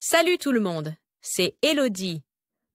Salut tout le monde, c'est Elodie.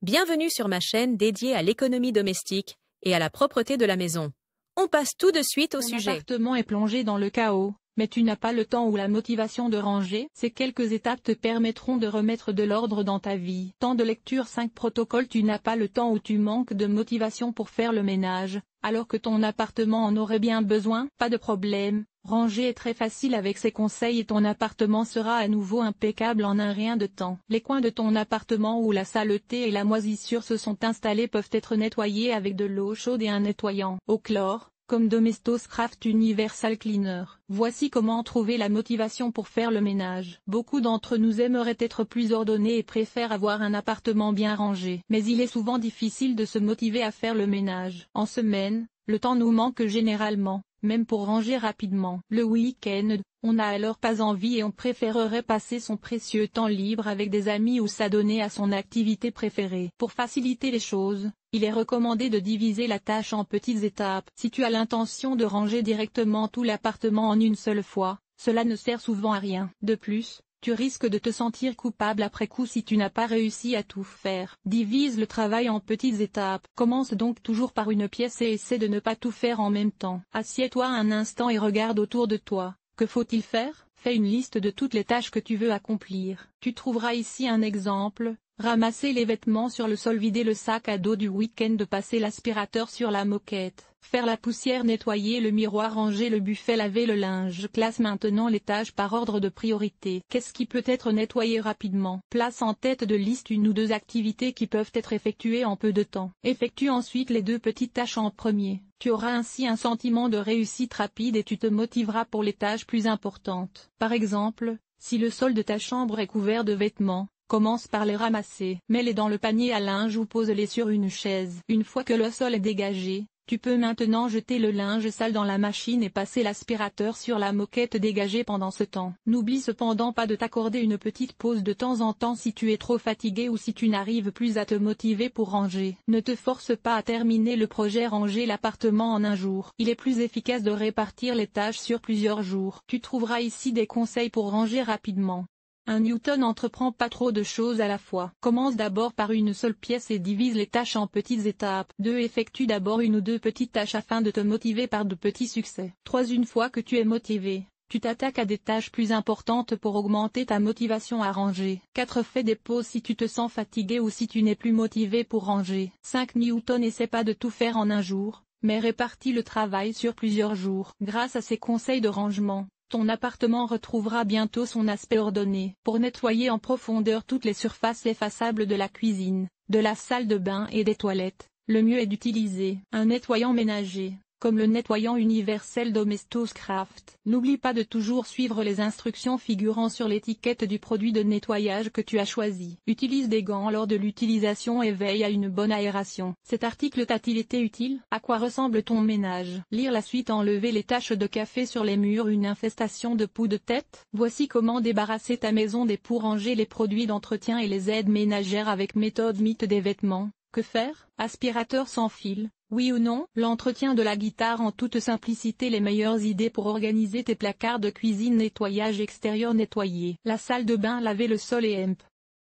Bienvenue sur ma chaîne dédiée à l'économie domestique et à la propreté de la maison. On passe tout de suite au Ton sujet. appartement est plongé dans le chaos, mais tu n'as pas le temps ou la motivation de ranger. Ces quelques étapes te permettront de remettre de l'ordre dans ta vie. Temps de lecture 5 protocoles. Tu n'as pas le temps ou tu manques de motivation pour faire le ménage, alors que ton appartement en aurait bien besoin. Pas de problème, ranger est très facile avec ces conseils et ton appartement sera à nouveau impeccable en un rien de temps. Les coins de ton appartement où la saleté et la moisissure se sont installés peuvent être nettoyés avec de l'eau chaude et un nettoyant au chlore, comme Domestos Craft Universal Cleaner. Voici comment trouver la motivation pour faire le ménage. Beaucoup d'entre nous aimeraient être plus ordonnés et préfèrent avoir un appartement bien rangé. Mais il est souvent difficile de se motiver à faire le ménage. En semaine, le temps nous manque généralement, même pour ranger rapidement. Le week-end, on n'a alors pas envie et on préférerait passer son précieux temps libre avec des amis ou s'adonner à son activité préférée. Pour faciliter les choses, il est recommandé de diviser la tâche en petites étapes. Si tu as l'intention de ranger directement tout l'appartement en une seule fois, cela ne sert souvent à rien. De plus, tu risques de te sentir coupable après coup si tu n'as pas réussi à tout faire. Divise le travail en petites étapes. Commence donc toujours par une pièce et essaie de ne pas tout faire en même temps. Assieds-toi un instant et regarde autour de toi. Que faut-il faire? Fais une liste de toutes les tâches que tu veux accomplir. Tu trouveras ici un exemple. Ramasser les vêtements sur le sol, vider le sac à dos du week-end, passer l'aspirateur sur la moquette, faire la poussière, nettoyer le miroir, ranger le buffet, laver le linge. Classe maintenant les tâches par ordre de priorité. Qu'est-ce qui peut être nettoyé rapidement? Place en tête de liste une ou deux activités qui peuvent être effectuées en peu de temps. Effectue ensuite les deux petites tâches en premier. Tu auras ainsi un sentiment de réussite rapide et tu te motiveras pour les tâches plus importantes. Par exemple, si le sol de ta chambre est couvert de vêtements, commence par les ramasser. Mets-les dans le panier à linge ou pose-les sur une chaise. Une fois que le sol est dégagé, tu peux maintenant jeter le linge sale dans la machine et passer l'aspirateur sur la moquette dégagée pendant ce temps. N'oublie cependant pas de t'accorder une petite pause de temps en temps si tu es trop fatigué ou si tu n'arrives plus à te motiver pour ranger. Ne te force pas à terminer le projet ranger l'appartement en un jour. Il est plus efficace de répartir les tâches sur plusieurs jours. Tu trouveras ici des conseils pour ranger rapidement. 1. Newton entreprend pas trop de choses à la fois. Commence d'abord par une seule pièce et divise les tâches en petites étapes. 2. Effectue d'abord une ou deux petites tâches afin de te motiver par de petits succès. 3. Une fois que tu es motivé, tu t'attaques à des tâches plus importantes pour augmenter ta motivation à ranger. 4. Fais des pauses si tu te sens fatigué ou si tu n'es plus motivé pour ranger. 5. Newton essaie pas de tout faire en un jour, mais répartit le travail sur plusieurs jours. Grâce à ces conseils de rangement, ton appartement retrouvera bientôt son aspect ordonné. Pour nettoyer en profondeur toutes les surfaces effaçables de la cuisine, de la salle de bain et des toilettes, le mieux est d'utiliser un nettoyant ménager, comme le nettoyant universel Domestos Craft. N'oublie pas de toujours suivre les instructions figurant sur l'étiquette du produit de nettoyage que tu as choisi. Utilise des gants lors de l'utilisation et veille à une bonne aération. Cet article t'a-t-il été utile? À quoi ressemble ton ménage? Lire la suite. Enlever les taches de café sur les murs, une infestation de poux de tête. Voici comment débarrasser ta maison des poux. Ranger les produits d'entretien et les aides ménagères avec méthode mythe des vêtements. Que faire? Aspirateur sans fil. Oui ou non? L'entretien de la guitare en toute simplicité. Les meilleures idées pour organiser tes placards de cuisine. Nettoyage extérieur, nettoyer la salle de bain, laver le sol et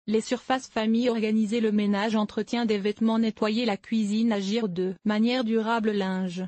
les surfaces famille, organiser le ménage, entretien des vêtements, nettoyer la cuisine. Agir de manière durable. Linge,